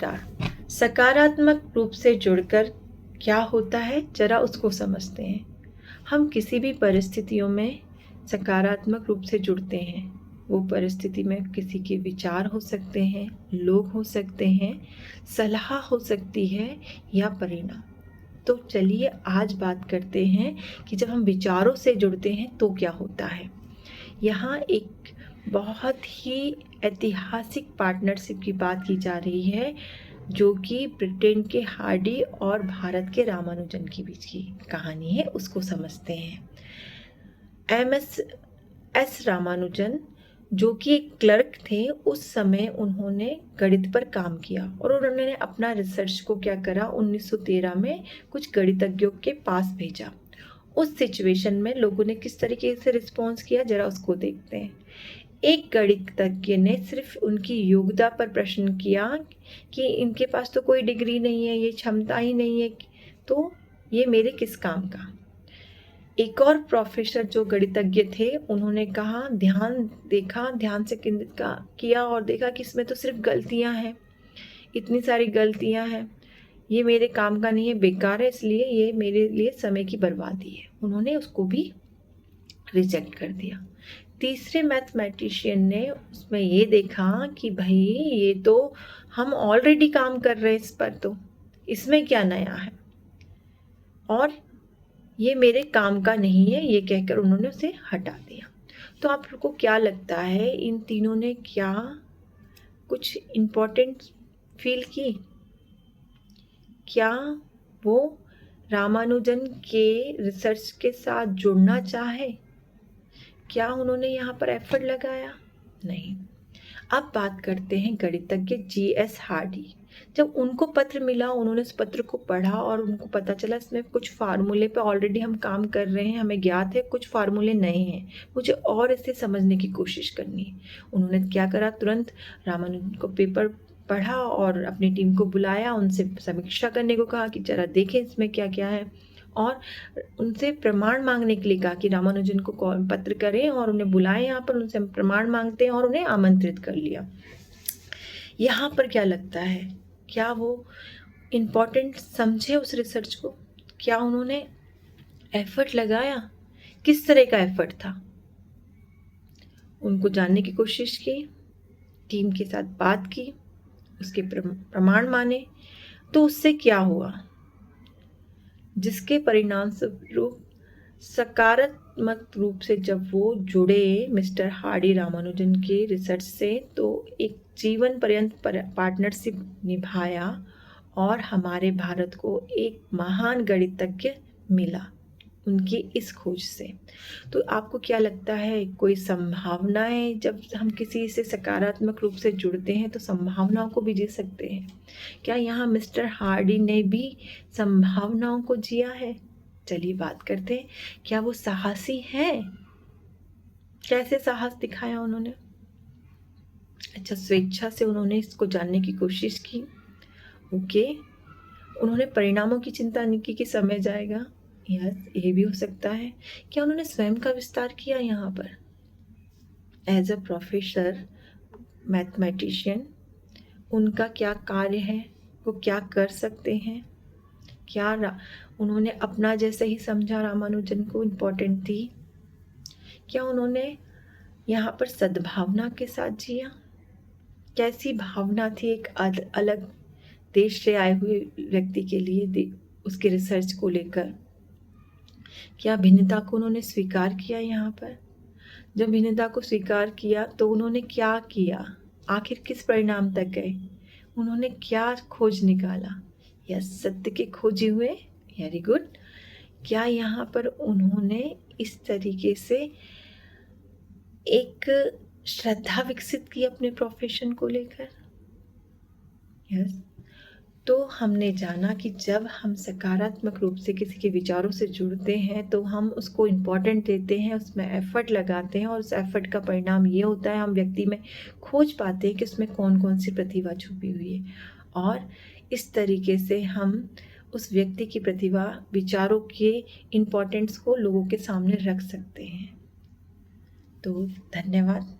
नमस्कार। सकारात्मक रूप से जुड़कर क्या होता है, जरा उसको समझते हैं। हम किसी भी परिस्थितियों में सकारात्मक रूप से जुड़ते हैं। वो परिस्थिति में किसी के विचार हो सकते हैं, लोग हो सकते हैं, सलाह हो सकती है या परिणाम। तो चलिए आज बात करते हैं कि जब हम विचारों से जुड़ते हैं तो क्या होता है। यहाँ एक बहुत ही ऐतिहासिक पार्टनरशिप की बात की जा रही है, जो कि ब्रिटेन के हार्डी और भारत के रामानुजन के बीच की कहानी है। उसको समझते हैं। एस रामानुजन, जो कि एक क्लर्क थे, उस समय उन्होंने गणित पर काम किया और उन्होंने अपना रिसर्च को क्या करा, 1913 में कुछ गणितज्ञों के पास भेजा। उस सिचुएशन में लोगों ने किस तरीके से रिस्पॉन्स किया, जरा उसको देखते हैं। एक गणितज्ञ ने सिर्फ उनकी योग्यता पर प्रश्न किया कि इनके पास तो कोई डिग्री नहीं है, ये क्षमता ही नहीं है, तो ये मेरे किस काम का। एक और प्रोफेसर जो गणितज्ञ थे, उन्होंने कहा, ध्यान से केंद्रित किया और देखा कि इसमें तो सिर्फ गलतियां हैं, इतनी सारी गलतियां हैं, ये मेरे काम का नहीं है, बेकार है, इसलिए ये मेरे लिए समय की बर्बादी है। उन्होंने उसको भी रिजेक्ट कर दिया। तीसरे मैथमेटिशियन ने उसमें ये देखा कि भाई ये तो हम ऑलरेडी काम कर रहे हैं इस पर, तो इसमें क्या नया है और ये मेरे काम का नहीं है, ये कहकर उन्होंने उसे हटा दिया। तो आपको क्या लगता है, इन तीनों ने क्या कुछ इम्पोर्टेंट फील की? क्या वो रामानुजन के रिसर्च के साथ जुड़ना चाहे? क्या उन्होंने यहाँ पर एफर्ट लगाया? नहीं। अब बात करते हैं गणितज्ञ GS हार्डी। जब उनको पत्र मिला, उन्होंने उस पत्र को पढ़ा और उनको पता चला इसमें कुछ फार्मूले पे ऑलरेडी हम काम कर रहे हैं, हमें ज्ञात है, कुछ फार्मूले नए हैं, मुझे और इसे समझने की कोशिश करनी है। उन्होंने क्या करा, तुरंत रामानुजन को पेपर पढ़ा और अपनी टीम को बुलाया, उनसे समीक्षा करने को कहा कि जरा देखें इसमें क्या क्या है, और उनसे प्रमाण मांगने के लिए कहा कि रामानुजन को पत्र करें और उन्हें बुलाएं यहाँ पर, उनसे प्रमाण मांगते हैं और उन्हें आमंत्रित कर लिया। यहाँ पर क्या लगता है, क्या वो इम्पोर्टेंट समझे उस रिसर्च को? क्या उन्होंने एफर्ट लगाया? किस तरह का एफर्ट था? उनको जानने की कोशिश की, टीम के साथ बात की, उसके प्रमाण माने, तो उससे क्या हुआ, जिसके परिणाम स्वरूप सकारात्मक रूप से जब वो जुड़े मिस्टर हार्डी रामानुजन के रिसर्च से, तो एक जीवन पर्यंत पार्टनरशिप निभाया और हमारे भारत को एक महान गणितज्ञ मिला उनकी इस खोज से। तो आपको क्या लगता है, कोई संभावनाएं, जब हम किसी से सकारात्मक रूप से जुड़ते हैं तो संभावनाओं को भी जी सकते हैं? क्या यहाँ मिस्टर हार्डी ने भी संभावनाओं को जिया है? चलिए बात करते हैं, क्या वो साहसी हैं? कैसे साहस दिखाया उन्होंने? अच्छा, स्वेच्छा से उन्होंने इसको जानने की कोशिश की। ओके, उन्होंने परिणामों की चिंता नहीं की कि समय जाएगा। यस, ये भी हो सकता है। क्या उन्होंने स्वयं का विस्तार किया यहाँ पर? एज अ प्रोफेसर मैथमेटिशियन उनका क्या कार्य है, वो क्या कर सकते हैं? क्या उन्होंने अपना जैसे ही समझा रामानुजन को इम्पोर्टेंट थी? क्या उन्होंने यहाँ पर सद्भावना के साथ जिया? कैसी भावना थी एक अलग देश से आए हुए व्यक्ति के लिए उसके रिसर्च को लेकर? क्या भिन्नता को उन्होंने स्वीकार किया? यहाँ पर जब भिन्नता को स्वीकार किया तो उन्होंने क्या किया, आखिर किस परिणाम तक गए, उन्होंने क्या खोज निकाला? यस, सत्य के खोजी हुए। Very good. क्या यहाँ पर उन्होंने इस तरीके से एक श्रद्धा विकसित की अपने प्रोफेशन को लेकर? यस। तो हमने जाना कि जब हम सकारात्मक रूप से किसी के विचारों से जुड़ते हैं तो हम उसको इम्पोर्टेंट देते हैं, उसमें एफर्ट लगाते हैं और उस एफर्ट का परिणाम ये होता है, हम व्यक्ति में खोज पाते हैं कि उसमें कौन कौन सी प्रतिभा छुपी हुई है, और इस तरीके से हम उस व्यक्ति की प्रतिभा, विचारों के इम्पोर्टेंस को लोगों के सामने रख सकते हैं। तो धन्यवाद।